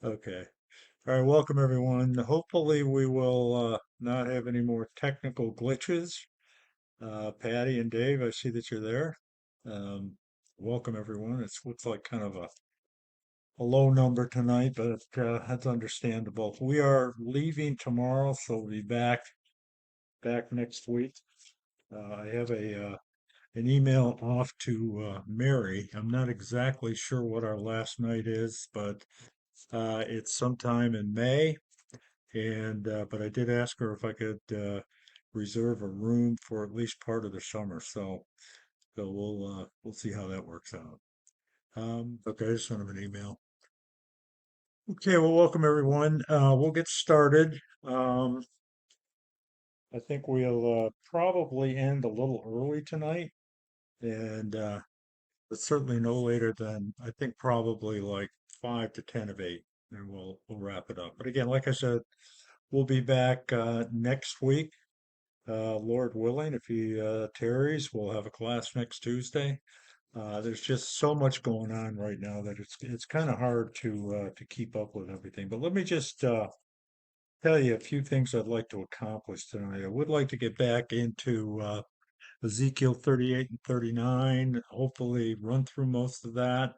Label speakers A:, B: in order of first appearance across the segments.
A: Okay. All right. Welcome, everyone. Hopefully, we will not have any more technical glitches. Patty and Dave, I see that you're there. Um, Welcome, everyone. It looks like kind of a low number tonight, but that's understandable. We are leaving tomorrow, so we'll be back next week. I have an email off to Mary. I'm not exactly sure what our last night is, but it's sometime in May. And but I did ask her if I could reserve a room for at least part of the summer. So we'll see how that works out. Okay, I just sent him an email. Okay, well, welcome everyone. We'll get started. I think we'll probably end a little early tonight, and but certainly no later than I think probably like 5 to 10 of 8, and we'll wrap it up. But again, like I said, we'll be back next week. Lord willing, if he tarries, we'll have a class next Tuesday. There's just so much going on right now that it's kind of hard to keep up with everything. But let me just tell you a few things I'd like to accomplish tonight. I would like to get back into Ezekiel 38 and 39. Hopefully, run through most of that.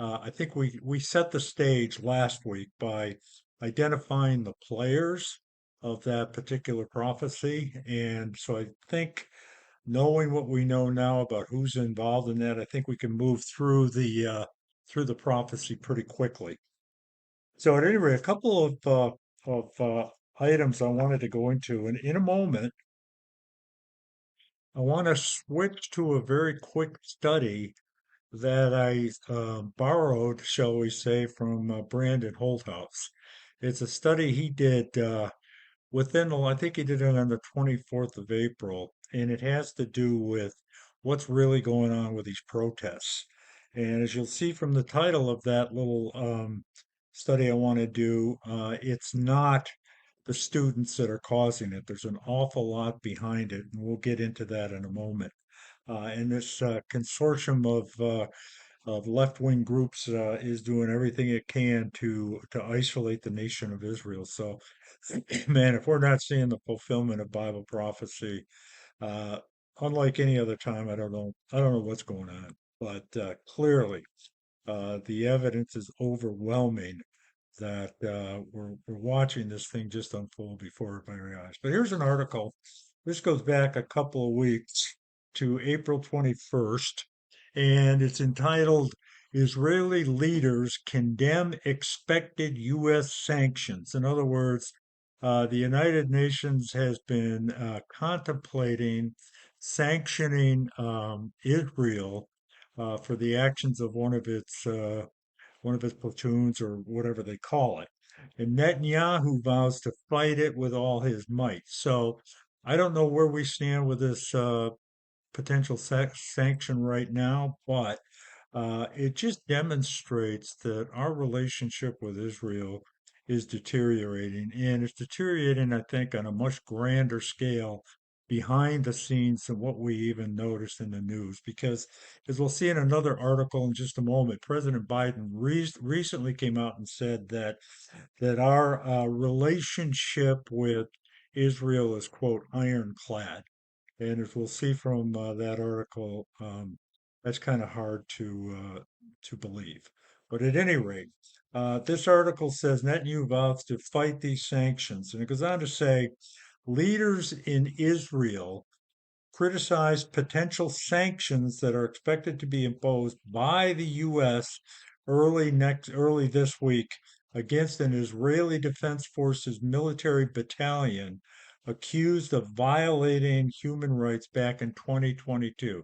A: I think we set the stage last week by identifying the players of that particular prophecy, and so I think knowing what we know now about who's involved in that, I think we can move through the prophecy pretty quickly. So at any rate, a couple of items I wanted to go into, and in a moment, I want to switch to a very quick study that I borrowed, shall we say, from Brandon Holthouse. It's a study he did I think he did it on the 24th of April, and it has to do with what's really going on with these protests. And as you'll see from the title of that little study I want to do, it's not the students that are causing it. There's an awful lot behind it, and we'll get into that in a moment. And this consortium of left-wing groups is doing everything it can to isolate the nation of Israel. So, man, if we're not seeing the fulfillment of Bible prophecy, uh, unlike any other time, I don't know what's going on. But clearly, the evidence is overwhelming that we're watching this thing just unfold before our very eyes. But here's an article. This goes back a couple of weeks to April 21st, and it's entitled Israeli Leaders Condemn Expected U.S. Sanctions. In other words, the United Nations has been contemplating sanctioning Israel for the actions of one of its platoons or whatever they call it. And Netanyahu vows to fight it with all his might. So I don't know where we stand with this potential sanction right now, but it just demonstrates that our relationship with Israel is deteriorating, and it's deteriorating, I think, on a much grander scale behind the scenes than what we even noticed in the news. Because, as we'll see in another article in just a moment, President Biden recently came out and said that our relationship with Israel is, quote, ironclad. And as we'll see from that article, that's kind of hard to believe. But at any rate, this article says Netanyahu vows to fight these sanctions, and it goes on to say leaders in Israel criticize potential sanctions that are expected to be imposed by the U.S. early this week against an Israeli Defense Forces military battalion accused of violating human rights back in 2022.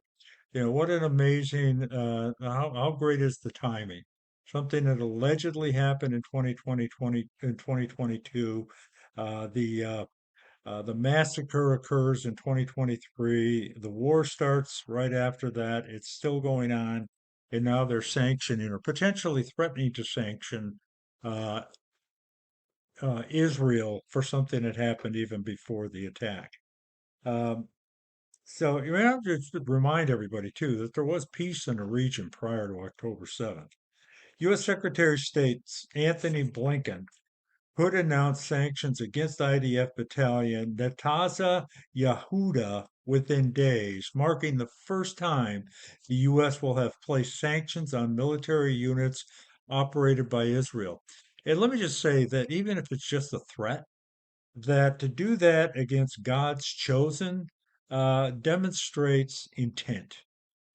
A: You know, what an amazing, how great is the timing? Something that allegedly happened in 2022. The massacre occurs in 2023. The war starts right after that. It's still going on. And now they're sanctioning or potentially threatening to sanction uh, Israel for something that happened even before the attack. Um, so you have to remind everybody too that there was peace in the region prior to October 7th. U.S. Secretary of State Anthony Blinken could announce sanctions against IDF battalion Nataza Yehuda within days, marking the first time the U.S. will have placed sanctions on military units operated by Israel. And let me just say that even if it's just a threat, that to do that against God's chosen demonstrates intent.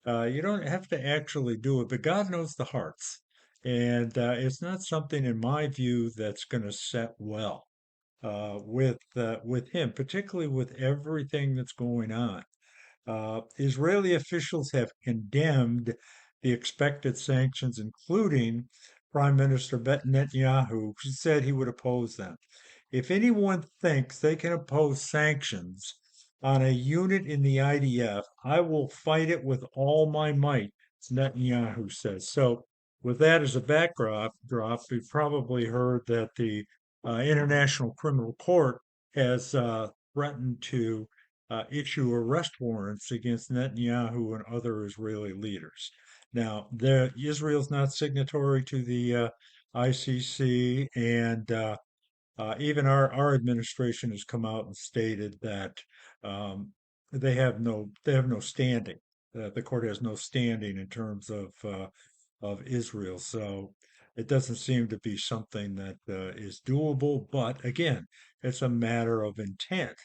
A: You don't have to actually do it, but God knows the hearts. And it's not something, in my view, that's going to set well with him, particularly with everything that's going on. Israeli officials have condemned the expected sanctions, including Prime Minister Netanyahu, who said he would oppose them. If anyone thinks they can oppose sanctions on a unit in the IDF, I will fight it with all my might, Netanyahu says. So, with that as a backdrop, you've probably heard that the International Criminal Court has threatened to issue arrest warrants against Netanyahu and other Israeli leaders. Now, Israel's not signatory to the ICC, and even our administration has come out and stated that um, they have no standing. The court has no standing in terms of Israel. So it doesn't seem to be something that is doable. But again, it's a matter of intent.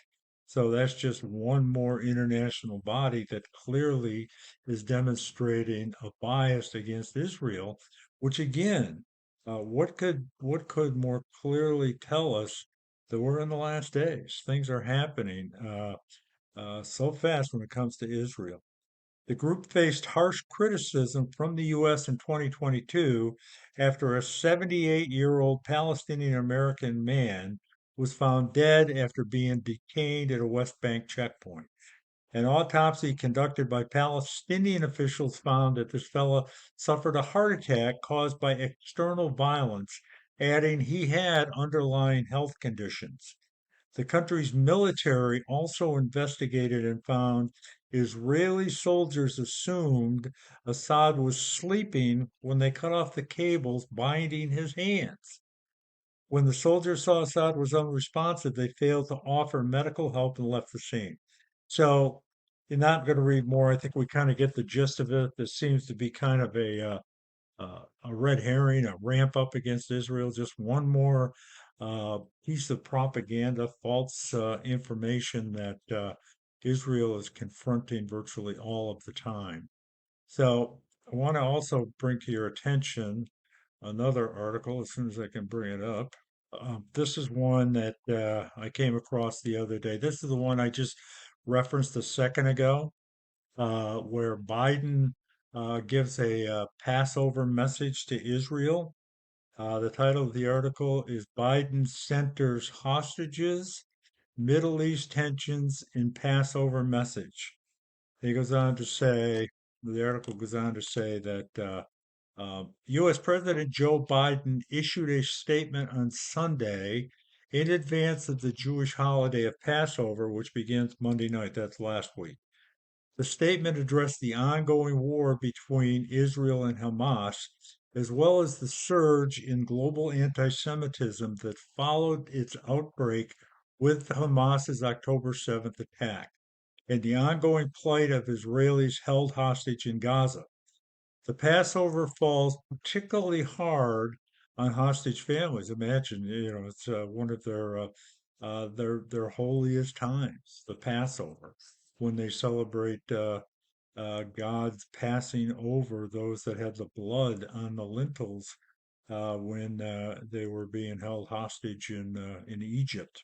A: So that's just one more international body that clearly is demonstrating a bias against Israel, which again, what could more clearly tell us that we're in the last days? Things are happening so fast when it comes to Israel. The group faced harsh criticism from the U.S. in 2022 after a 78-year-old Palestinian American man was found dead after being detained at a West Bank checkpoint. An autopsy conducted by Palestinian officials found that this fellow suffered a heart attack caused by external violence, adding he had underlying health conditions. The country's military also investigated and found Israeli soldiers assumed Assad was sleeping when they cut off the cables binding his hands. When the soldiers saw Assad was unresponsive, they failed to offer medical help and left the scene. So, you're not going to read more. I think we kind of get the gist of it. This seems to be kind of a red herring, a ramp up against Israel, just one more piece of propaganda, false information that Israel is confronting virtually all of the time. So I want to also bring to your attention another article as soon as I can bring it up. This is one that I came across the other day. This is the one I just referenced a second ago, where Biden gives a Passover message to Israel. The title of the article is Biden Centers Hostages, Middle East Tensions in Passover Message. He goes on to say, the article goes on to say that U.S. President Joe Biden issued a statement on Sunday in advance of the Jewish holiday of Passover, which begins Monday night. That's last week. The statement addressed the ongoing war between Israel and Hamas, as well as the surge in global anti Semitism that followed its outbreak with Hamas's October 7th attack, and the ongoing plight of Israelis held hostage in Gaza. The Passover falls particularly hard on hostage families. Imagine, it's one of their holiest times, the Passover, when they celebrate God's passing over those that had the blood on the lintels when they were being held hostage in Egypt.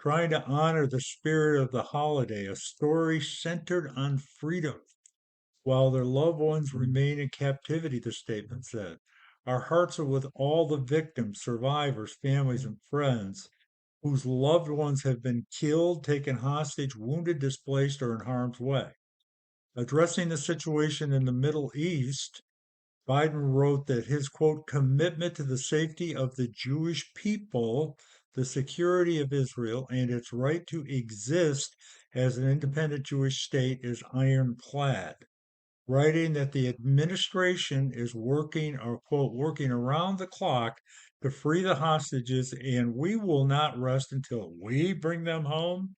A: Trying to honor the spirit of the holiday, a story centered on freedom while their loved ones remain in captivity, the statement said. Our hearts are with all the victims, survivors, families, and friends whose loved ones have been killed, taken hostage, wounded, displaced, or in harm's way. Addressing the situation in the Middle East, Biden wrote that his quote, commitment to the safety of the Jewish people, the security of Israel, and its right to exist as an independent Jewish state is ironclad. writing that the administration is working, or quote, working around the clock to free the hostages, and we will not rest until we bring them home.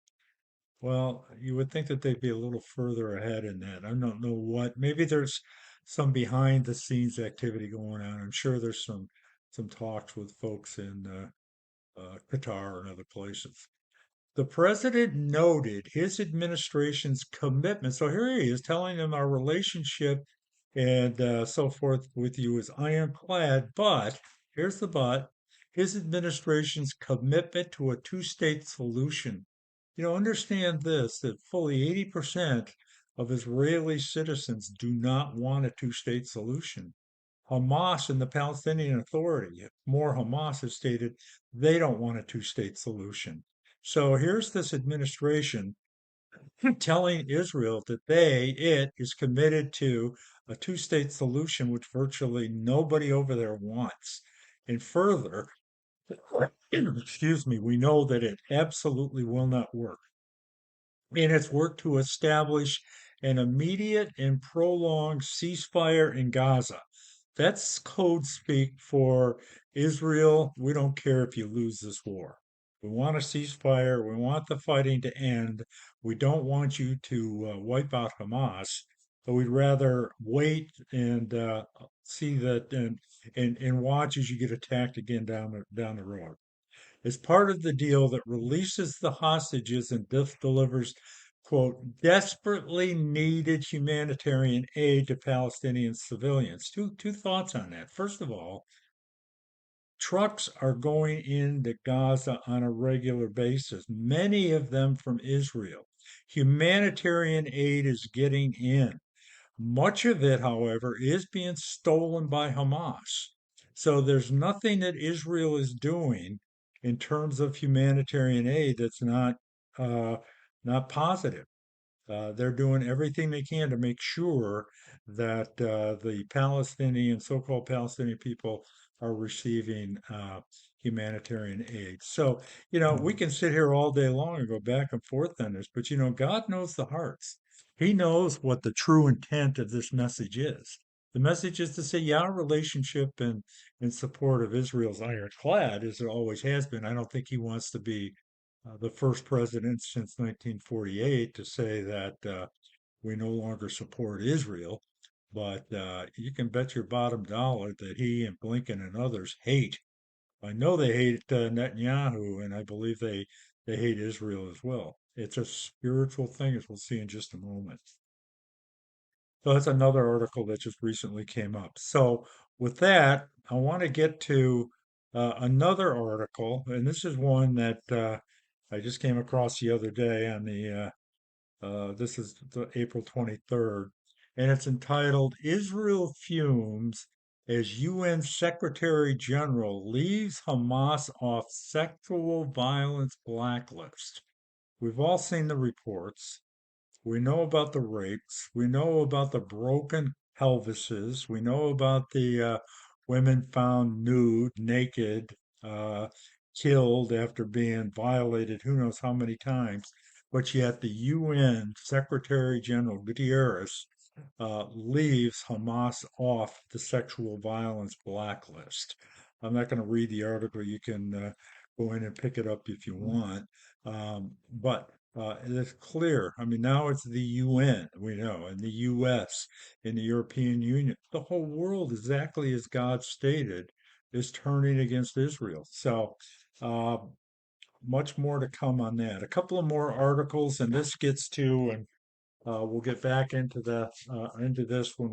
A: Well, you would think that they'd be a little further ahead in that. I don't know what. Maybe there's some behind the scenes activity going on. I'm sure there's some talks with folks in Qatar and other places. The president noted his administration's commitment. So here he is telling them our relationship and so forth with you is ironclad. But here's the but: his administration's commitment to a two-state solution. Understand this, that fully 80% of Israeli citizens do not want a two-state solution. Hamas and the Palestinian Authority, more Hamas, has stated they don't want a two-state solution. So here's this administration telling Israel that it is committed to a two-state solution, which virtually nobody over there wants. And further, excuse me, we know that it absolutely will not work in its work to establish an immediate and prolonged ceasefire in Gaza. That's code speak for Israel. We don't care if you lose this war. We want a ceasefire. We want the fighting to end. We don't want you to wipe out Hamas, but we'd rather wait and see that and watch as you get attacked again down the road. As part of the deal that releases the hostages and delivers, quote, desperately needed humanitarian aid to Palestinian civilians. Two thoughts on that. First of all, trucks are going into Gaza on a regular basis, many of them from Israel. Humanitarian aid is getting in. Much of it, however, is being stolen by Hamas. So there's nothing that Israel is doing in terms of humanitarian aid that's uh, not positive. They're doing everything they can to make sure that the Palestinian, so-called Palestinian people are receiving humanitarian aid. So, we can sit here all day long and go back and forth on this, but God knows the hearts. He knows what the true intent of this message is. The message is to say, yeah, our relationship and in support of Israel's ironclad, as it always has been. I don't think he wants to be the first president since 1948 to say that we no longer support Israel. But you can bet your bottom dollar that he and Blinken and others hate. I know they hate Netanyahu, and I believe they hate Israel as well. It's a spiritual thing, as we'll see in just a moment. So that's another article that just recently came up. So with that, I want to get to another article, and this is one that I just came across the other day on this is the April 23rd, and it's entitled Israel Fumes as UN Secretary General Leaves Hamas Off Sexual Violence Blacklist. We've all seen the reports. We know about the rapes. We know about the broken pelvises. We know about the women found nude, naked, uh, killed after being violated who knows how many times. But yet the UN Secretary General Gutierrez leaves Hamas off the sexual violence blacklist. I'm not going to read the article. You can go in and pick it up if you want. But it's clear. I mean, now it's the UN, we know, and the US, and the European Union. The whole world, exactly as God stated, is turning against Israel. So, uh, much more to come on that. A couple of more articles, and this gets to, and we'll get back into this when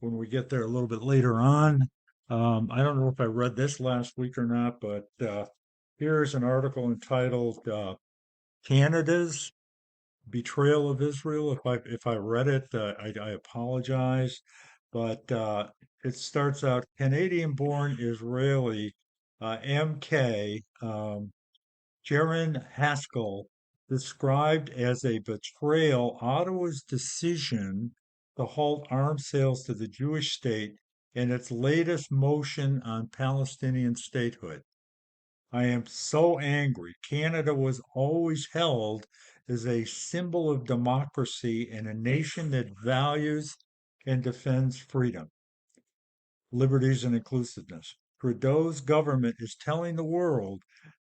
A: we get there a little bit later on. I don't know if I read this last week or not, but here's an article entitled "Canada's Betrayal of Israel." If I read it, I apologize, but it starts out Canadian-born Israeli MK. Jaron Haskell described as a betrayal Ottawa's decision to halt arms sales to the Jewish state and its latest motion on Palestinian statehood. I am so angry. Canada was always held as a symbol of democracy and a nation that values and defends freedom, liberties, and inclusiveness. Trudeau's government is telling the world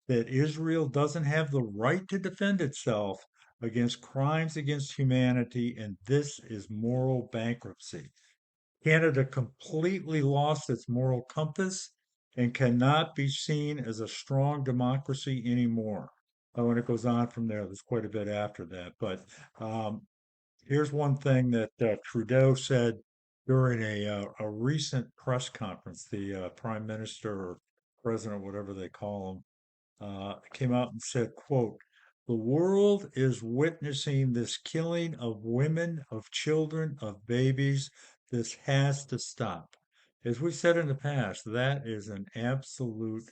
A: that Israel doesn't have the right to defend itself against crimes against humanity, and this is moral bankruptcy. Canada completely lost its moral compass and cannot be seen as a strong democracy anymore. Oh, and it goes on from there. There's quite a bit after that. But um, here's one thing that Trudeau said during a recent press conference. The prime minister or president, whatever they call him, came out and said, quote, "The world is witnessing this killing of women, of children, of babies. This has to stop." As we said in the past, that is an absolute,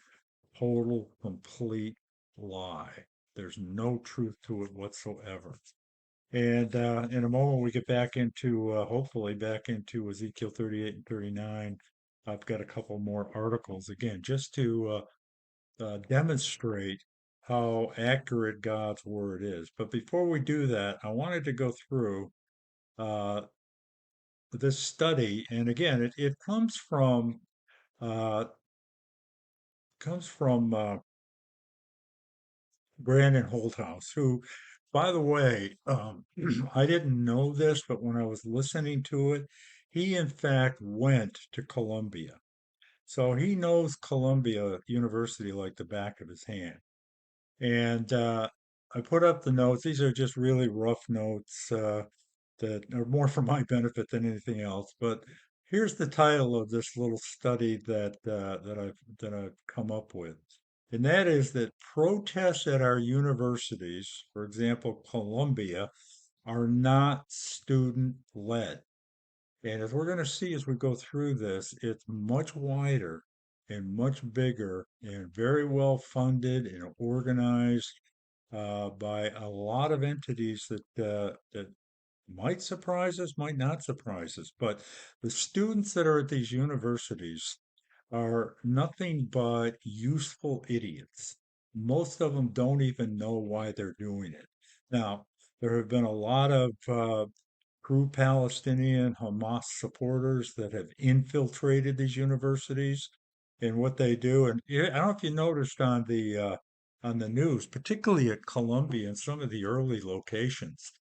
A: total, complete lie. There's no truth to it whatsoever. And in a moment, we get back into, hopefully, back into Ezekiel 38 and 39. I've got a couple more articles again, just to demonstrate how accurate God's word is. But before we do that, I wanted to go through uh, this study, and again, it uh, comes from Brandon Holthouse, who, by the way, I didn't know this, but when I was listening to it, he in fact went to Columbia. So he knows Columbia University like the back of his hand. And I put up the notes. These are just really rough notes that are more for my benefit than anything else. But here's the title of this little study that I've come up with, and that is that protests at our universities, for example, Columbia, are not student led. And as we're going to see as we go through this, it's much wider and much bigger and very well funded and organized by a lot of entities that might surprise us, might not surprise us. But the students that are at these universities are nothing but useful idiots. Most of them don't even know why they're doing it. Now, there have been a lot of true Palestinian Hamas supporters that have infiltrated these universities and what they do. And I don't know if you noticed on the news, particularly at Columbia and some of the early locations,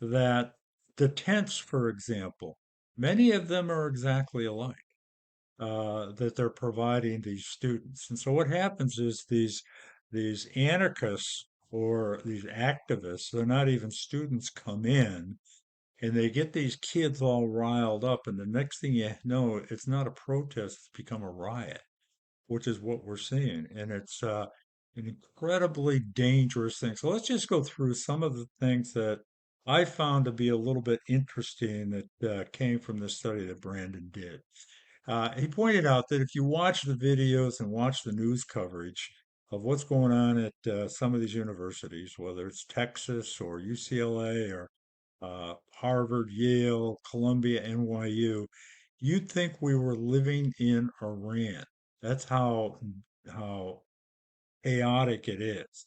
A: that the tents, for example, many of them are exactly alike that they're providing these students. And so what happens is these anarchists or these activists, they're not even students, come in and they get these kids all riled up, and the next thing you know, it's not a protest, it's become a riot, which is what we're seeing. And it's an incredibly dangerous thing. So let's just go through some of the things that I found to be a little bit interesting that came from the study that Brandon did. He pointed out that if you watch the videos and watch the news coverage of what's going on at some of these universities, whether it's Texas or UCLA or Harvard, Yale, Columbia, NYU, you'd think we were living in Iran. That's how chaotic it is.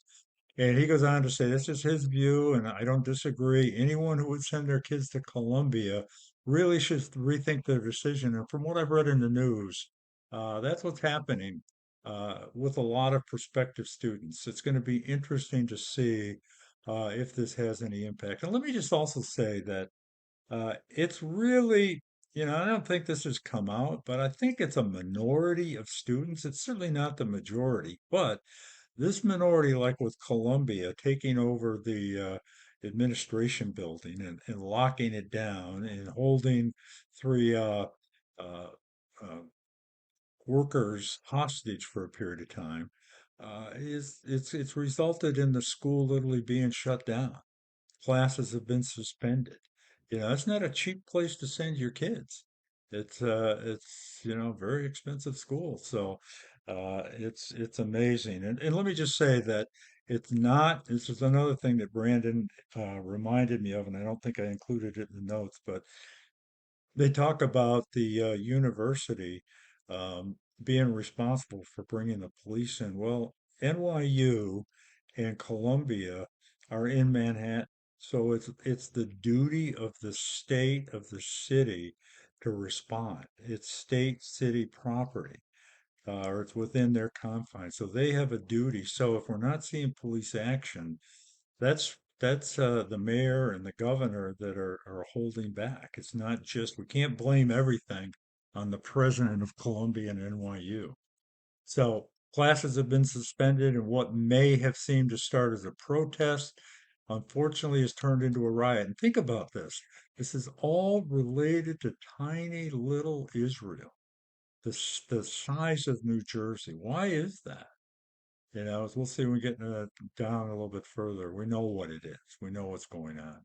A: And he goes on to say, this is his view, and I don't disagree. Anyone who would send their kids to Columbia really should rethink their decision. And from what I've read in the news, that's what's happening with a lot of prospective students. It's going to be interesting to see if this has any impact. And let me just also say that it's really, I don't think this has come out, but I think it's a minority of students. It's certainly not the majority, but this minority, like with Columbia, taking over the administration building and locking it down and holding three uh, uh, workers hostage for a period of time, it's resulted in the school literally being shut down. Classes have been suspended. It's not a cheap place to send your kids. It's very expensive school. So it's amazing. And let me just say that it's not, this is another thing that Brandon reminded me of, and I don't think I included it in the notes, but they talk about the university being responsible for bringing the police in. Well, NYU and Columbia are in Manhattan, so it's the duty of the state of the city to respond. It's state, city property, or it's within their confines. So they have a duty. So if we're not seeing police action, that's the mayor and the governor that are holding back. It's not just, we can't blame everything on the president of Columbia and NYU. So classes have been suspended, and what may have seemed to start as a protest, unfortunately, has turned into a riot. And think about this. This is all related to tiny little Israel, the size of New Jersey. Why is that? As we'll see when we get down a little bit further. We know what it is. We know what's going on.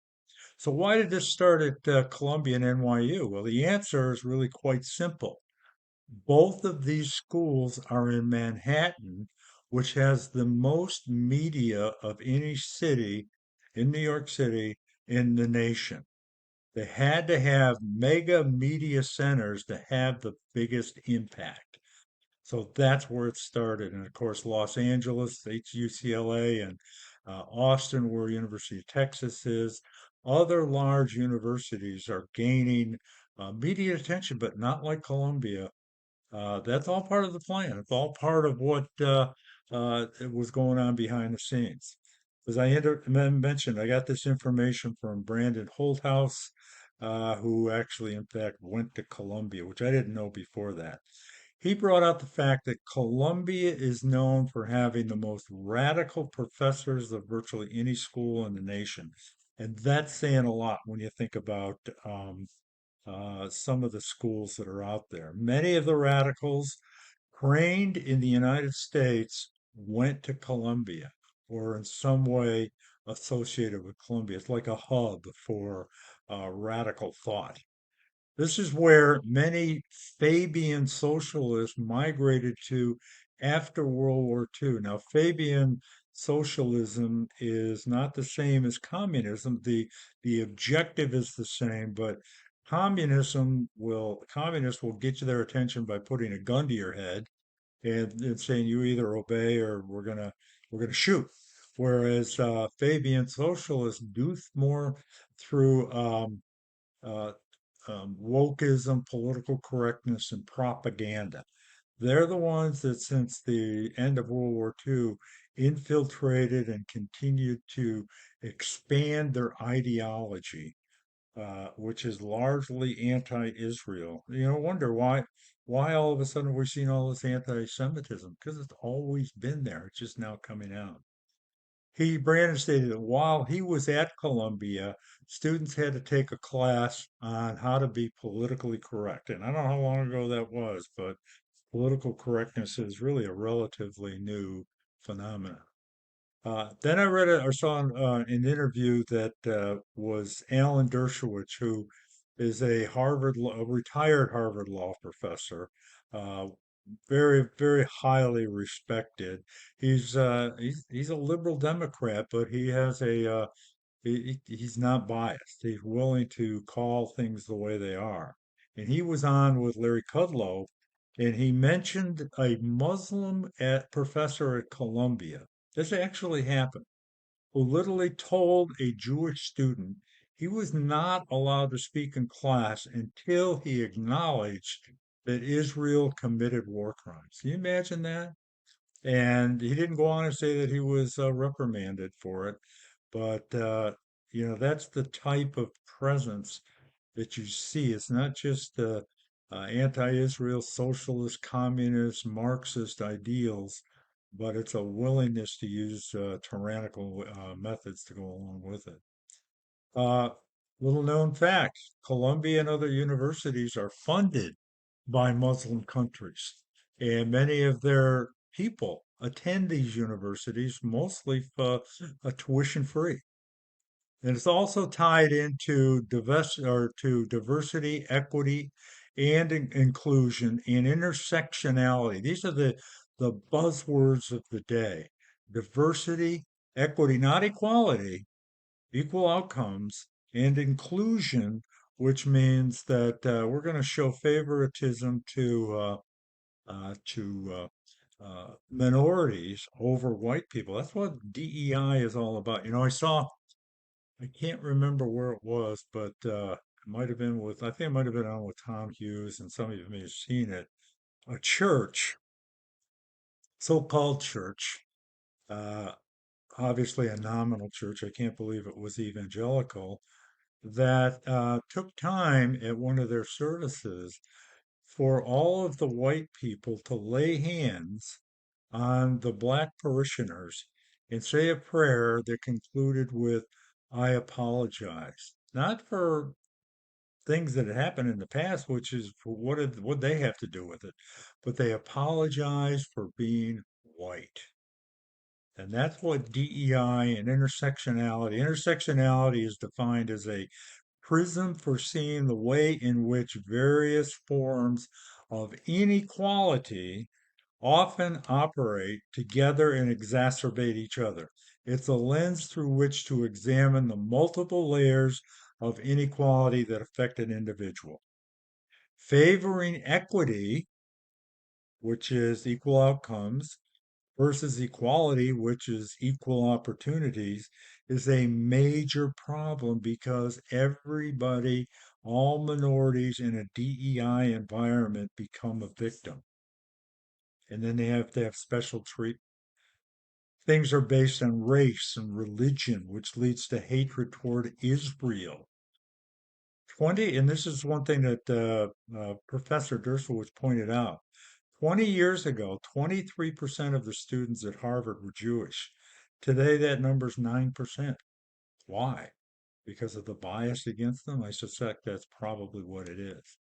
A: So why did this start at Columbia and NYU? Well, the answer is really quite simple. Both of these schools are in Manhattan, which has the most media of any city in New York City in the nation. They had to have mega media centers to have the biggest impact. So that's where it started. And of course, Los Angeles, UCLA, and Austin, where University of Texas is. Other large universities are gaining media attention, but not like Columbia. That's all part of the plan. It's all part of what was going on behind the scenes. As I mentioned, I got this information from Brandon Holthouse, who actually, in fact, went to Columbia, which I didn't know before that. He brought out the fact that Columbia is known for having the most radical professors of virtually any school in the nation. And that's saying a lot when you think about some of the schools that are out there. Many of the radicals trained in the United States went to Columbia or in some way associated with Columbia. It's like a hub for radical thought. This is where many Fabian socialists migrated to after World War II. Now, Fabian socialism is not the same as communism. The objective is the same, but communists will get you their attention by putting a gun to your head and saying you either obey or we're gonna shoot. Whereas Fabian socialists do more through uh, wokeism, political correctness, and propaganda. They're the ones that, since the end of World War II, infiltrated and continued to expand their ideology, which is largely anti-Israel. Wonder why all of a sudden we're seeing all this anti-Semitism? Because it's always been there. It's just now coming out. Brandon stated that while he was at Columbia, students had to take a class on how to be politically correct. And I don't know how long ago that was, but political correctness is really a relatively new phenomenon. Then I read or saw an interview that was Alan Dershowitz, who is a retired Harvard law professor, uh, very, very highly respected. He's a liberal Democrat, but he's not biased. He's willing to call things the way they are. And he was on with Larry Kudlow, and he mentioned a Muslim professor at Columbia. This actually happened, who literally told a Jewish student he was not allowed to speak in class until he acknowledged that Israel committed war crimes. Can you imagine that? And he didn't go on to say that he was reprimanded for it, but that's the type of presence that you see. It's not just anti-Israel, socialist, communist, Marxist ideals, but it's a willingness to use tyrannical methods to go along with it. Uh, Little known fact, Columbia and other universities are funded by Muslim countries, and many of their people attend these universities mostly for a tuition free. And it's also tied into diversity, equity, and inclusion and intersectionality. These are the buzzwords of the day. Diversity, equity, not equality, equal outcomes, and inclusion, which means that we're going to show favoritism to minorities over white people. That's what DEI is all about. I can't remember where it was, but It might have been with, I think it might have been on with Tom Hughes, and some of you may have seen it. A church, so-called church, uh, obviously a nominal church. I can't believe it was evangelical, that took time at one of their services for all of the white people to lay hands on the black parishioners and say a prayer that concluded with, I apologize. Not for things that had happened in the past, which is for what they have to do with it, but they apologize for being white. And that's what DEI and intersectionality. Intersectionality is defined as a prism for seeing the way in which various forms of inequality often operate together and exacerbate each other. It's a lens through which to examine the multiple layers of inequality that affect an individual. Favoring equity, which is equal outcomes, versus equality, which is equal opportunities, is a major problem because everybody, all minorities in a DEI environment become a victim. And then they have to have special treatment. Things are based on race and religion, which leads to hatred toward Israel. 20, and this is one thing that Professor Dershowitz pointed out. 20 years ago, 23% of the students at Harvard were Jewish. Today, that number's 9%. Why? Because of the bias against them? I suspect that's probably what it is.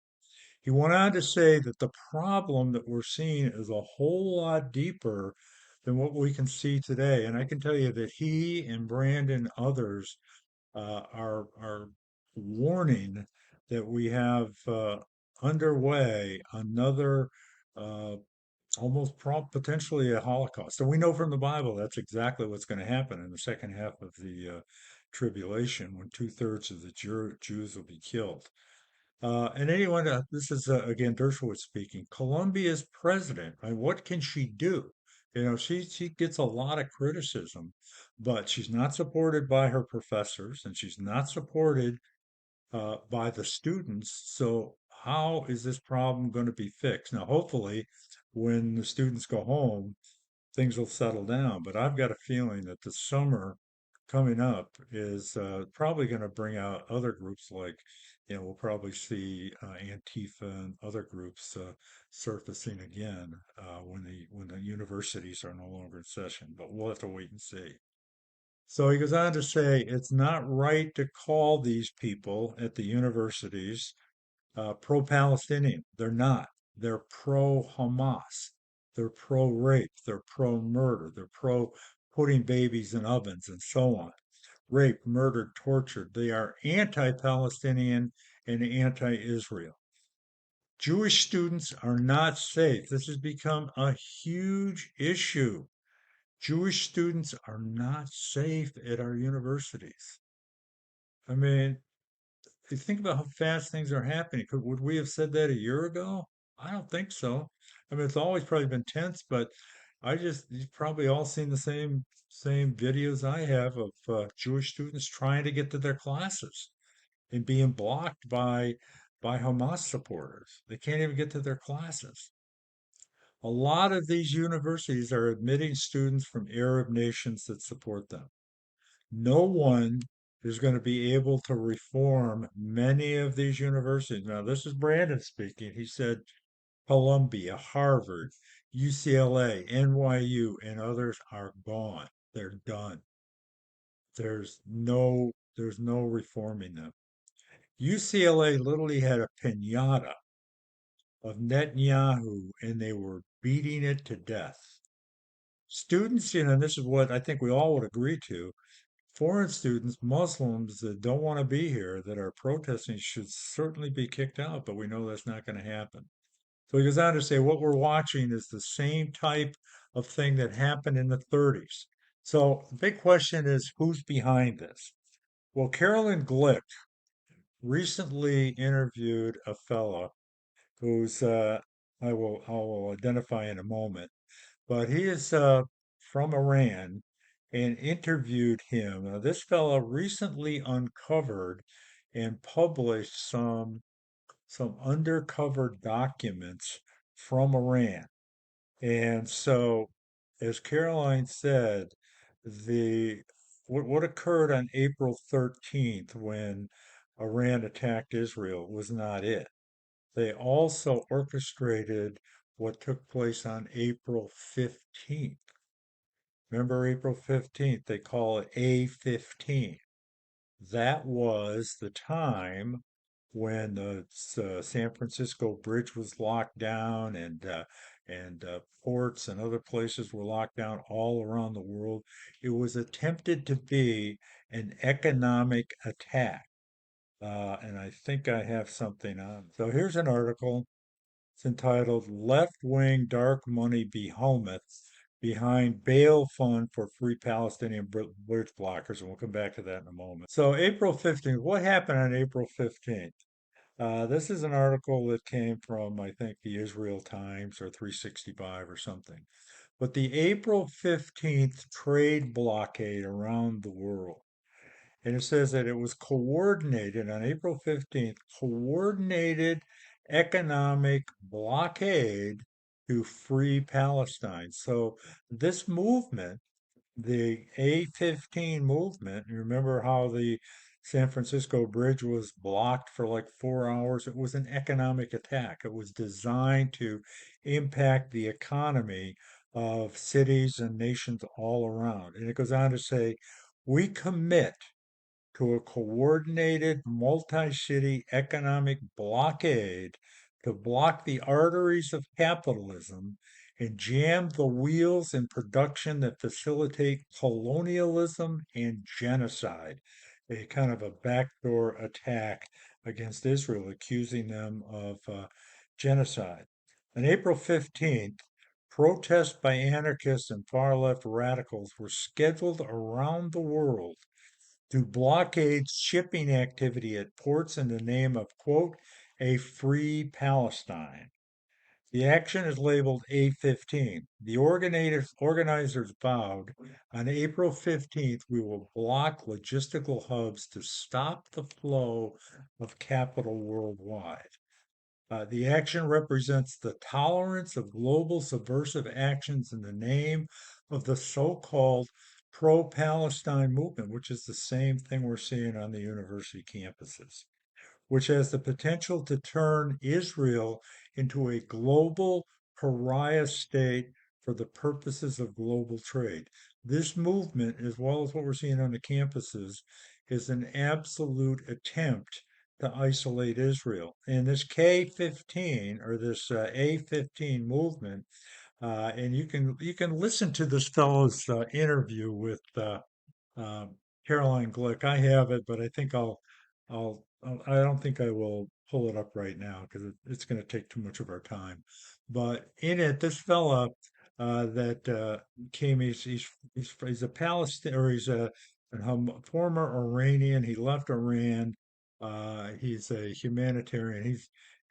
A: He went on to say that the problem that we're seeing is a whole lot deeper than what we can see today. And I can tell you that he and Brandon and others are warning that we have underway another uh, almost potentially a Holocaust. And we know from the Bible that's exactly what's going to happen in the second half of the tribulation when two-thirds of the Jews will be killed. And anyone, this is again Dershowitz speaking. Colombia's president, right? What can she do? You know, she gets a lot of criticism, but she's not supported by her professors, and she's not supported by the students. So how is this problem going to be fixed? Now, hopefully, when the students go home, things will settle down. But I've got a feeling that the summer coming up is probably going to bring out other groups like, you know, we'll probably see Antifa and other groups surfacing again when the universities are no longer in session. But we'll have to wait and see. So he goes on to say it's not right to call these people at the universities pro-Palestinian. They're not. They're pro-Hamas. They're pro-rape. They're pro-murder. They're pro-putting babies in ovens and so on. Rape, murdered, tortured. They are anti-Palestinian and anti-Israel. Jewish students are not safe. This has become a huge issue. Jewish students are not safe at our universities. I mean, you think about how fast things are happening. Would we have said that a year ago? I don't think so. I mean, it's always probably been tense, but you've probably all seen the same videos I have of Jewish students trying to get to their classes and being blocked by Hamas supporters. They can't even get to their classes. A lot of these universities are admitting students from Arab nations that support them. No one is going to be able to reform many of these universities. Now, this is Brandon speaking. He said Columbia, Harvard, UCLA, NYU, and others are gone. They're done. There's no reforming them. UCLA literally had a piñata of Netanyahu and they were beating it to death. Students, you know, and this is what I think we all would agree to. Foreign students, Muslims that don't want to be here, that are protesting, should certainly be kicked out, but we know that's not going to happen. So he goes on to say what we're watching is the same type of thing that happened in the 30s. So the big question is who's behind this? Well, Carolyn Glick recently interviewed a fellow who's I will identify in a moment, but he is from Iran and interviewed him. This fellow recently uncovered and published some undercover documents from Iran. And so, as Caroline said, the what occurred on April 13th when Iran attacked Israel was not it. They also orchestrated what took place on April 15th. Remember April 15th? They call it A15. That was the time when the San Francisco bridge was locked down and ports and other places were locked down all around the world. It was attempted to be an economic attack. And I think I have something on. So here's an article. It's entitled Left Wing Dark Money Behemoth Behind Bail Fund for Free Palestinian Bridge Blockers. And we'll come back to that in a moment. So, April 15th, what happened on April 15th? This is an article that came from, I think, the Israel Times or 365 or something. But the April 15th trade blockade around the world, and it says that it was coordinated on April 15th, coordinated economic blockade to free Palestine. So this movement, the A15 movement, you remember how the San Francisco bridge was blocked for like 4 hours? It was an economic attack. It was designed to impact the economy of cities and nations all around. And it goes on to say, we commit to a coordinated multi-city economic blockade to block the arteries of capitalism and jam the wheels in production that facilitate colonialism and genocide. A kind of a backdoor attack against Israel, accusing them of genocide. On April 15th, protests by anarchists and far left radicals were scheduled around the world to blockade shipping activity at ports in the name of, quote, a free Palestine. The action is labeled A15. The organizers vowed on April 15th, we will block logistical hubs to stop the flow of capital worldwide. The action represents the tolerance of global subversive actions in the name of the so called pro Palestine movement, which is the same thing we're seeing on the university campuses, which has the potential to turn Israel into a global pariah state for the purposes of global trade. This movement, as well as what we're seeing on the campuses, is an absolute attempt to isolate Israel. And this K15 or this A15 movement, and you can listen to this fellow's interview with um, Caroline Glick. I have it, but I think I don't think I will pull it up right now because it's going to take too much of our time. But in it, this fella that came, he's a Palestinian, or he's a former Iranian. He left Iran. He's a humanitarian.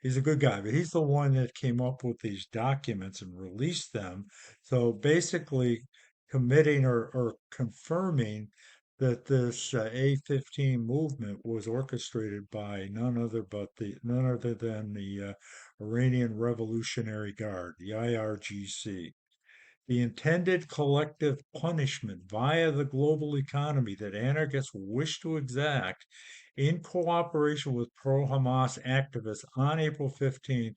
A: He's a good guy, but he's the one that came up with these documents and released them. So basically, committing or confirming that this A15 movement was orchestrated by none other than the Iranian Revolutionary Guard, the IRGC. The intended collective punishment via the global economy that anarchists wish to exact in cooperation with pro Hamas activists on April 15th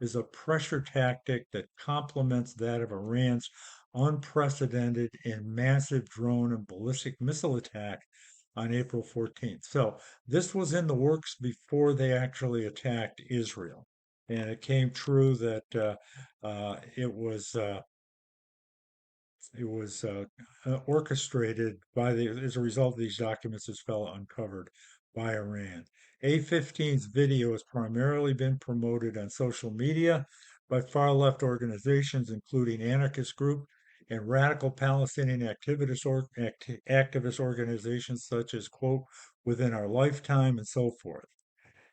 A: is a pressure tactic that complements that of Iran's unprecedented and massive drone and ballistic missile attack on April 14th. So this was in the works before they actually attacked Israel. And it came true that it was. It was orchestrated as a result of these documents this fell uncovered by Iran. A15's video has primarily been promoted on social media by far left organizations, including anarchist group and radical Palestinian activist organizations such as, quote, Within Our Lifetime and so forth.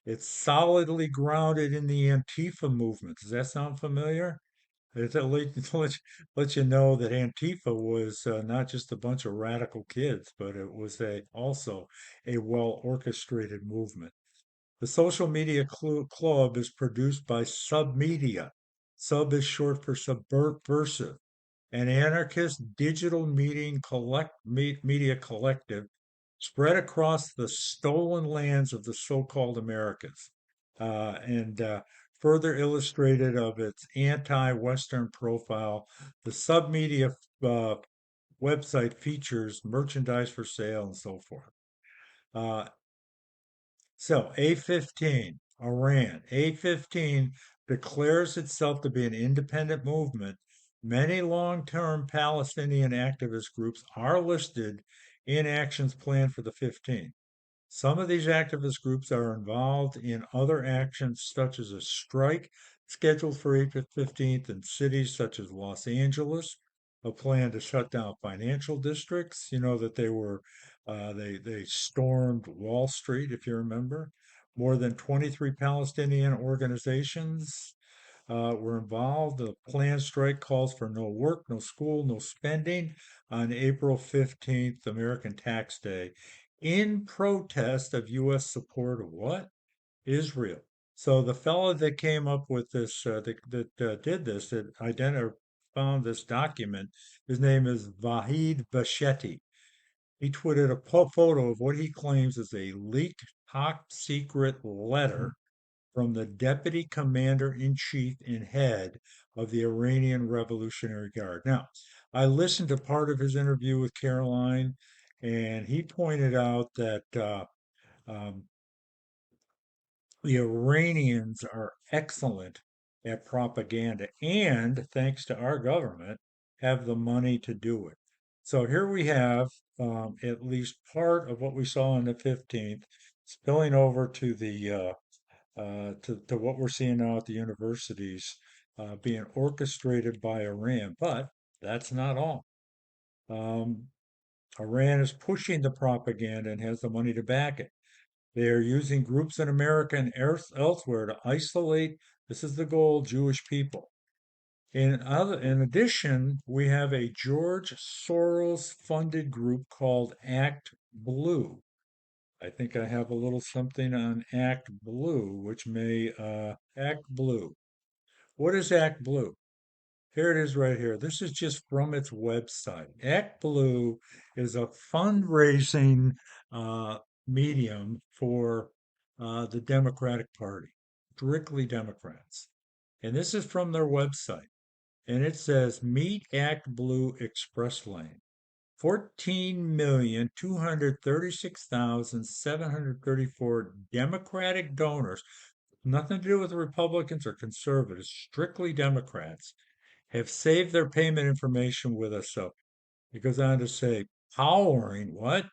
A: It's solidly grounded in the Antifa movement. Does that sound familiar? It's at least let you know that Antifa was not just a bunch of radical kids, but it was also a well orchestrated movement. The social media club is produced by Submedia. Sub is short for subversive, an anarchist digital media collective spread across the stolen lands of the so-called Americas, and further illustrated of its anti-Western profile. The Submedia uh, website features merchandise for sale and so forth. Uh, so A15, Iran. A15 declares itself to be an independent movement. Many long-term Palestinian activist groups are listed in actions planned for the 15th. Some of these activist groups are involved in other actions, such as a strike scheduled for April 15th in cities such as Los Angeles, a plan to shut down financial districts. You know that they stormed Wall Street, if you remember. More than 23 Palestinian organizations were involved. The planned strike calls for no work, no school, no spending on April 15th, American Tax Day, in protest of U.S. support of what? Israel. So the fellow that came up with this, that did this, that found this document, his name is Vahid Bashetti. He tweeted a photo of what he claims is a leaked top secret letter from the deputy commander in chief and head of the Iranian Revolutionary Guard. Now, I listened to part of his interview with Caroline, and he pointed out that um, the Iranians are excellent at propaganda and, thanks to our government, have the money to do it. So here we have at least part of what we saw on the 15th spilling over to to what we're seeing now at the universities being orchestrated by Iran. But that's not all. Um, Iran is pushing the propaganda and has the money to back it. They are using groups in America and elsewhere to isolate, this is the goal, Jewish people. In addition, we have a George Soros funded group called Act Blue. I think I have a little something on Act Blue, which may, Act Blue. What is Act Blue? Here it is right here. This is just from its website. Act Blue is a fundraising uh, medium for the Democratic Party, strictly Democrats. And this is from their website. And it says Meet Act Blue Express Lane. 14,236,734 Democratic donors, nothing to do with the Republicans or conservatives, strictly Democrats, have saved their payment information with us. So it goes on to say, powering what?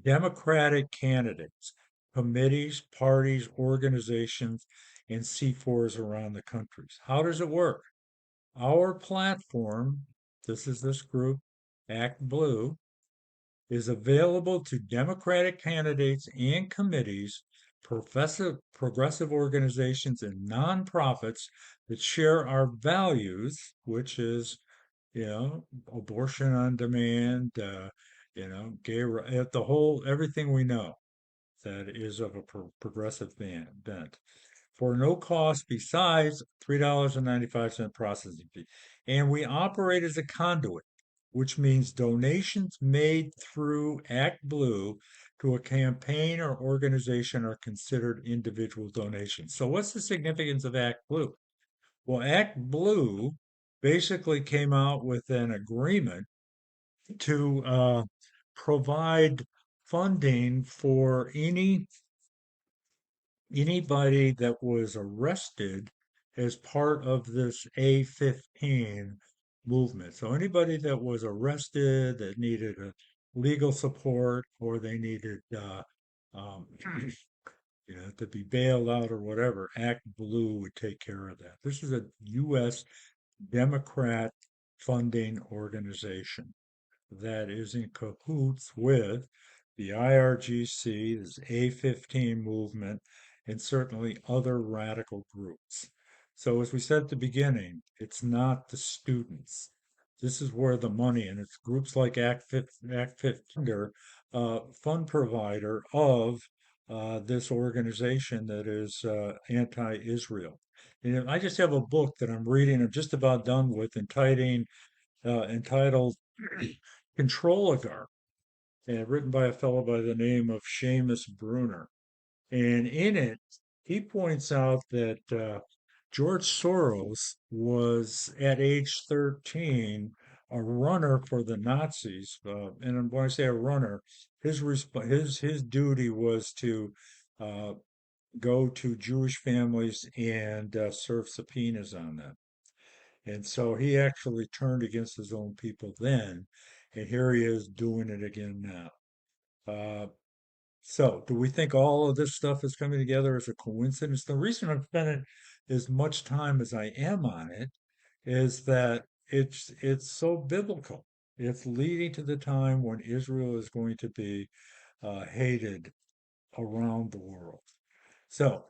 A: Democratic candidates, committees, parties, organizations, and C4s around the countries. How does it work? Our platform, this is this group, Act Blue, is available to Democratic candidates and committees, progressive organizations, and nonprofits that share our values, which is, abortion on demand, the whole, everything we know that is of a progressive bent for no cost besides $3.95 processing fee. And we operate as a conduit, which means donations made through Act Blue to a campaign or organization are considered individual donations. So, what's the significance of Act Blue? Well, Act Blue basically came out with an agreement to provide funding for anybody that was arrested as part of this A15 movement. So anybody that was arrested that needed a legal support or they needed um, to be bailed out or whatever, Act Blue would take care of that. This is a U.S. Democrat funding organization that is in cahoots with the IRGC, this A15 movement, and certainly other radical groups. So as we said at the beginning, it's not the students. This is where the money, and it's groups like Act 15 are fund provider of this organization that is anti-Israel. And I just have a book that I'm reading, I'm just about done with, entitled Control Agar, and written by a fellow by the name of Seamus Bruner. And in it, he points out that George Soros was at age 13 a runner for the Nazis. And when I say a runner, his duty was to uh, go to Jewish families and serve subpoenas on them. And so he actually turned against his own people then, and here he is doing it again now. Uh, so, do we think all of this stuff is coming together as a coincidence? The reason I'm spending as much time as I am on it is that it's so biblical. It's leading to the time when Israel is going to be hated around the world. So,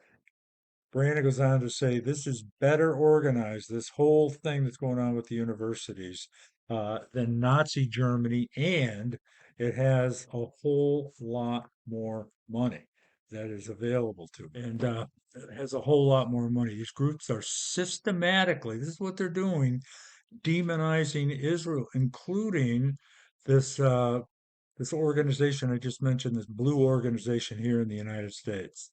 A: Brandon goes on to say this is better organized, this whole thing that's going on with the universities, than Nazi Germany, and it has a whole lot more money that is available to it. And it has a whole lot more money. These groups are systematically, this is what they're doing, demonizing Israel, including this this organization I just mentioned, this blue organization here in the United States.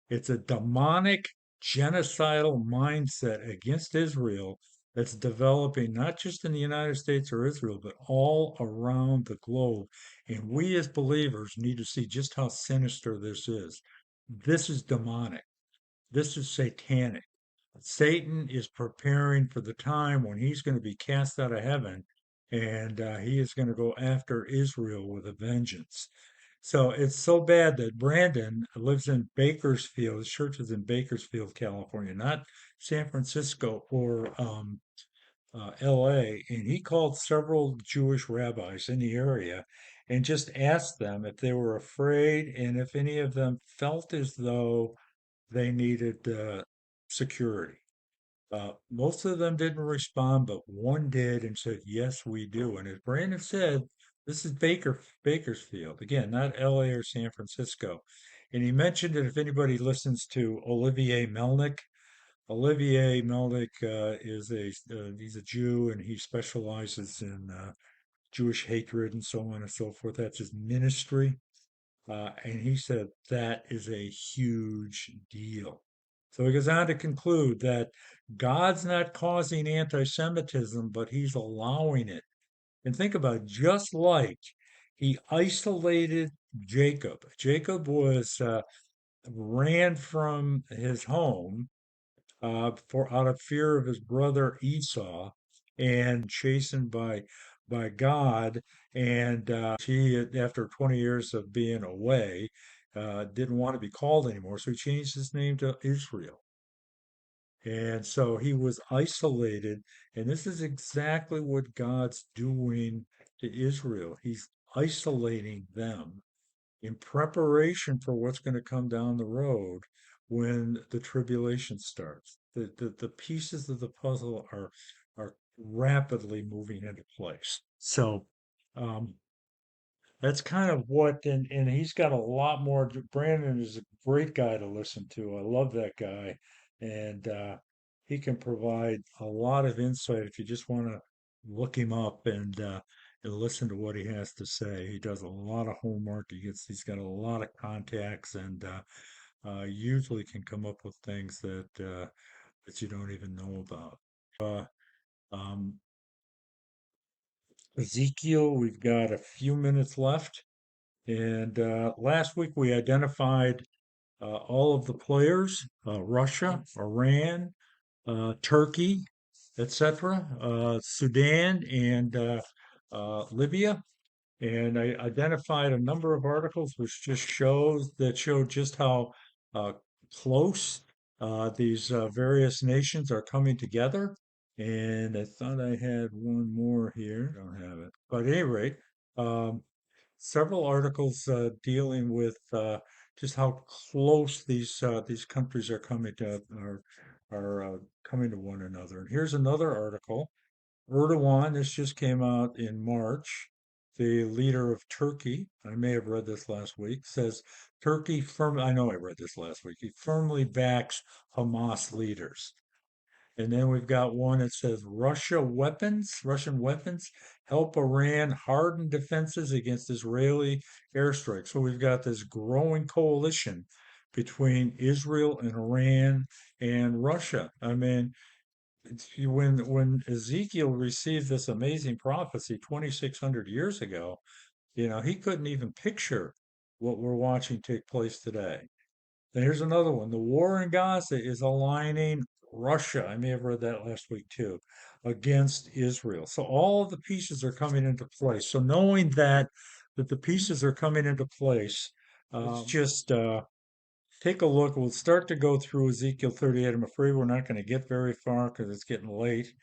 A: It's a demonic, genocidal mindset against Israel that's developing not just in the United States or Israel, but all around the globe. And we as believers need to see just how sinister this is. This is demonic. This is satanic. Satan is preparing for the time when he's going to be cast out of heaven, and he is going to go after Israel with a vengeance. So it's so bad that Brandon lives in Bakersfield. His church is in Bakersfield, California, not San Francisco or LA. And he called several Jewish rabbis in the area and just asked them if they were afraid and if any of them felt as though they needed security. Most of them didn't respond, but one did and said, "Yes, we do." And as Brandon said, this is Bakersfield again, not L.A. or San Francisco. And he mentioned that if anybody listens to Olivier Melnick he's a Jew and he specializes in Jewish hatred and so on and so forth. That's his ministry. And he said that is a huge deal. So he goes on to conclude that God's not causing anti Semitism, but he's allowing it. And think about it, just like he isolated Jacob. Jacob was ran from his home for out of fear of his brother Esau and chastened by God. And he, after 20 years of being away, didn't want to be called anymore, so he changed his name to Israel. And so he was isolated, and this is exactly what God's doing to Israel. He's isolating them in preparation for what's going to come down the road when the tribulation starts. The pieces of the puzzle are rapidly moving into place. So um, that's kind of what, and he's got a lot more. Brandon is a great guy to listen to. I love that guy, and he can provide a lot of insight if you just want to look him up and listen to what he has to say. He does a lot of homework. He's got a lot of contacts, and usually can come up with things that you don't even know about. Um, Ezekiel, we've got a few minutes left. And last week we identified all of the players, Russia, Iran, Turkey, etc., Sudan, and Libya. And I identified a number of articles which just show just how uh, close these various nations are coming together. And I thought I had one more here. I don't have it. But at any rate, um, several articles dealing with just how close these countries are coming to are coming to one another. And here's another article. Erdogan, this just came out in March. The leader of Turkey, I may have read this last week, says Turkey I know I read this last week, he firmly backs Hamas leaders. And then we've got one that says Russian weapons help Iran harden defenses against Israeli airstrikes. So we've got this growing coalition between Israel and Iran and Russia. I mean, when Ezekiel received this amazing prophecy 2,600 years ago, he couldn't even picture what we're watching take place today. And here's another one. The war in Gaza is aligning Russia, I may have read that last week too, against Israel. So all of the pieces are coming into place. So knowing that the pieces are coming into place, let's just take a look. We'll start to go through Ezekiel 38. I'm afraid we're not going to get very far because it's getting late,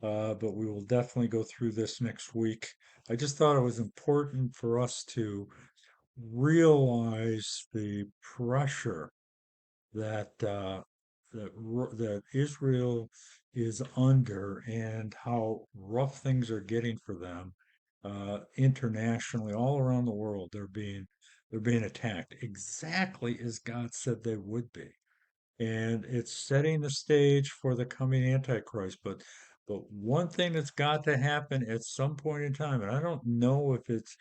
A: but we will definitely go through this next week. I just thought it was important for us to realize the pressure that that Israel is under and how rough things are getting for them internationally, all around the world. They're being attacked exactly as God said they would be, and it's setting the stage for the coming Antichrist. But one thing that's got to happen at some point in time, and I don't know if it's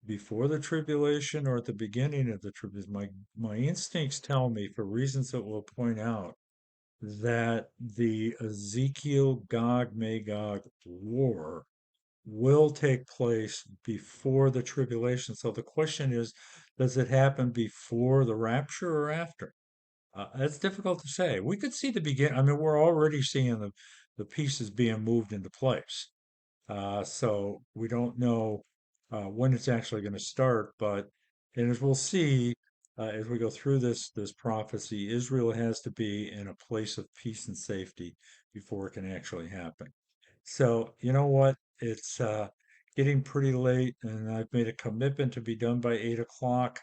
A: before the tribulation or at the beginning of the tribulation. My instincts tell me, for reasons that we'll point out, that the Ezekiel Gog Magog war will take place before the tribulation. So the question is, does it happen before the rapture or after? That's difficult to say. We could see the begin. I mean, we're already seeing the pieces being moved into place. So we don't know when it's actually going to start, but and as we'll see as we go through this prophecy, Israel has to be in a place of peace and safety before it can actually happen. So you know what? It's getting pretty late, and I've made a commitment to be done by 8 o'clock.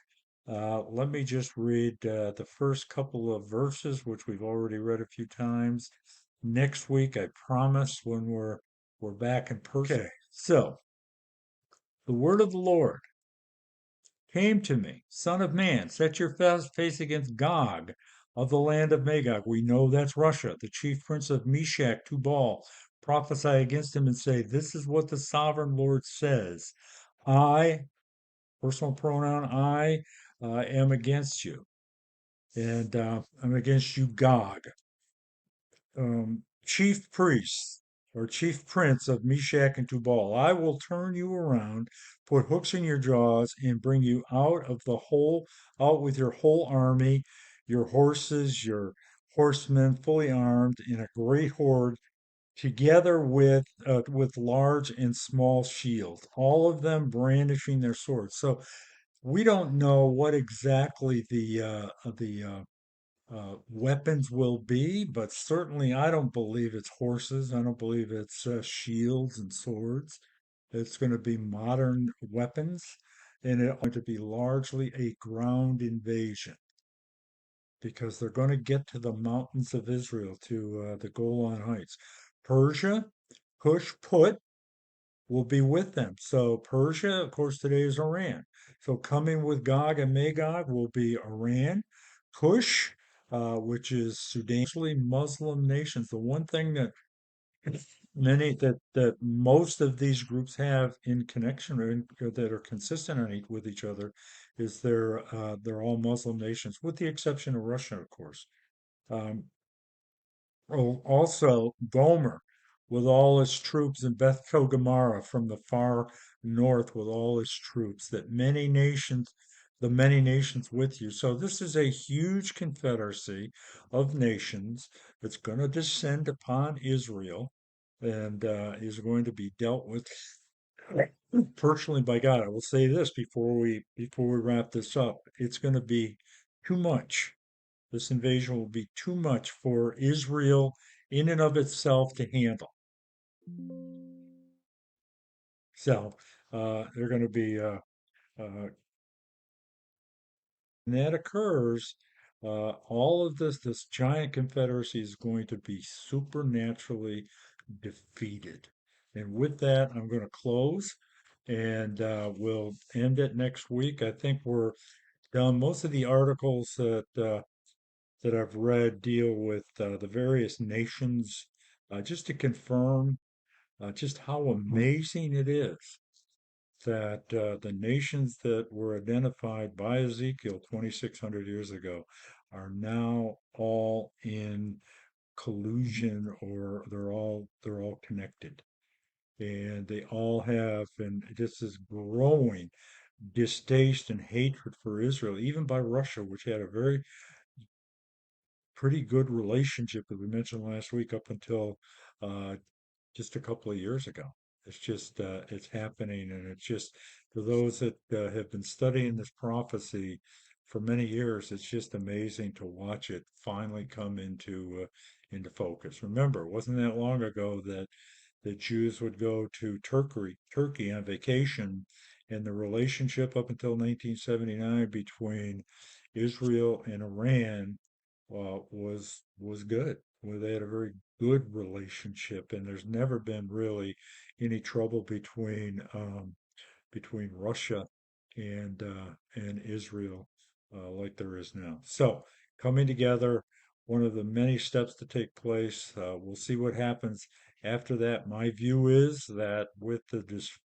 A: Let me just read the first couple of verses, which we've already read a few times. Next week, I promise, when we're back in person. Okay, so the word of the Lord came to me, Son of man, set your face against Gog of the land of Magog. We know that's Russia, the chief prince of Meshach, Tubal. Prophesy against him and say, this is what the sovereign Lord says. I, personal pronoun, I am against you. And I'm against you, Gog. Chief priest or chief prince of Meshach and Tubal, I will turn you around, put hooks in your jaws, and bring you out with your whole army, your horses, your horsemen, fully armed, in a great horde, together with large and small shields, all of them brandishing their swords. So we don't know what exactly the weapons will be, but certainly I don't believe it's horses. I don't believe it's shields and swords. It's going to be modern weapons, and it's going to be largely a ground invasion because they're going to get to the mountains of Israel, to the Golan Heights. Persia, push, put, will be with them. So Persia, of course, today is Iran. So coming with Gog and Magog will be Iran, Kush, which is Sudan, Muslim nations. The one thing that most of these groups have in connection or that are consistent with each other is they're all Muslim nations, with the exception of Russia, of course. Um, Also, Gomer, with all its troops, and Beth Togarmah from the far north with all its troops, the many nations with you. So this is a huge confederacy of nations that's going to descend upon Israel and is going to be dealt with personally by God. I will say this before we wrap this up. It's going to be too much. This invasion will be too much for Israel in and of itself to handle. So they're going to be, and that occurs, All of this giant confederacy is going to be supernaturally defeated. And with that, I'm going to close and we'll end it next week. I think we're done. Most of the articles that I've read deal with the various nations, just to confirm just how amazing it is that the nations that were identified by Ezekiel 2,600 years ago are now all in collusion, or they're all connected, and they all have, and this is growing distaste and hatred for Israel, even by Russia, which had a very pretty good relationship, as we mentioned last week, up until uh, just a couple of years ago. It's just it's happening, and it's just for those that have been studying this prophecy for many years. It's just amazing to watch it finally come into focus. Remember, it wasn't that long ago that the Jews would go to Turkey on vacation, and the relationship up until 1979 between Israel and Iran was good. Well, they had a very good relationship, and there's never been really any trouble between Russia and Israel like there is now. So coming together, one of the many steps to take place. We'll see what happens after that. My view is that with the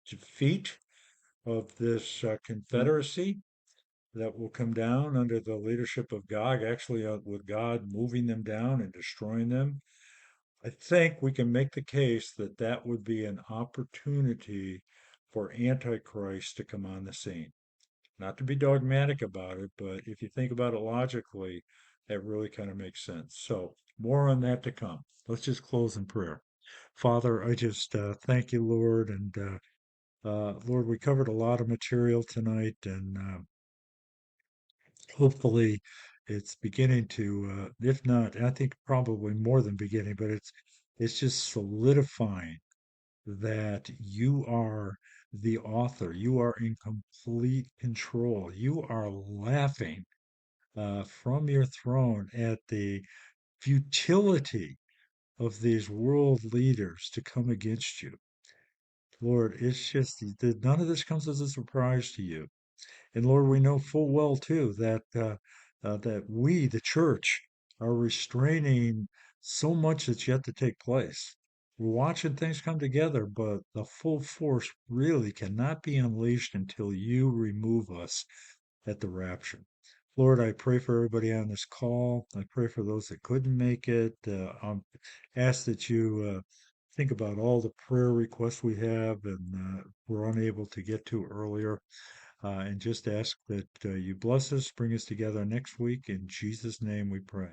A: defeat of this confederacy that will come down under the leadership of God, actually with God moving them down and destroying them, I think we can make the case that that would be an opportunity for Antichrist to come on the scene. Not to be dogmatic about it, but if you think about it logically, that really kind of makes sense. So, more on that to come. Let's just close in prayer. Father, I just thank you, Lord. And Lord, we covered a lot of material tonight, and hopefully it's beginning to, if not, I think probably more than beginning, but it's just solidifying that you are the author. You are in complete control. You are laughing from your throne at the futility of these world leaders to come against you. Lord, it's just that none of this comes as a surprise to you. And Lord, we know full well too that we, the church, are restraining so much that's yet to take place. We're watching things come together, but the full force really cannot be unleashed until you remove us at the rapture. Lord, I pray for everybody on this call. I pray for those that couldn't make it. Ask that you think about all the prayer requests we have and were unable to get to earlier, and just ask that you bless us, bring us together next week. In Jesus' name we pray.